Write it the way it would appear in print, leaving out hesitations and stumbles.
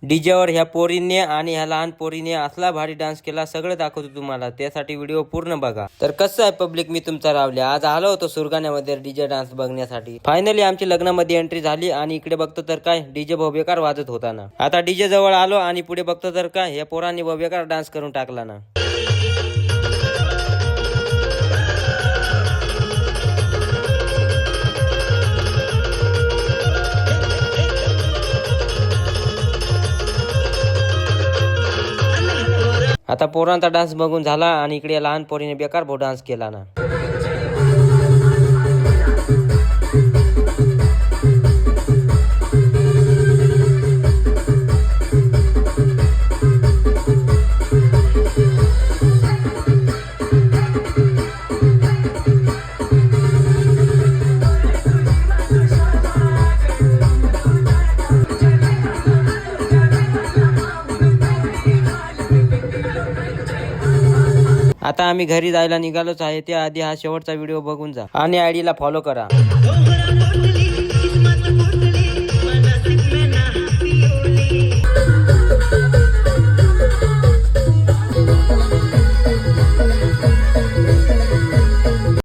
डीजेवर ह्या पोरीने आणि ह्या लहान पोरीने असला भारी डान्स केला, सगळं दाखवतो तुम्हाला, त्यासाठी व्हिडिओ पूर्ण बघा. तर कसं आहे पब्लिक, मी तुमचा रावले आज आलो होतो सुरगाण्यामध्ये डीजे डान्स बघण्यासाठी. फायनली आमची लग्नामध्ये एंट्री झाली आणि इकडे बघतो तर काय डीजे भव्यकार वाजत होता ना. आता डीजे जवळ आलो आणि पुढे बघतो तर काय ह्या पोरांनी भव्यकार डान्स करून टाकला ना. आता पोरांचा डान्स बघून झाला आणि इकडे लहान पोरीने बेकार भो डान्स केला ना. आता आम्ही घरी जायला निघालोच आहे. त्याआधी हा शेवटचा व्हिडिओ बघून जा आणि आयडीला फॉलो करा.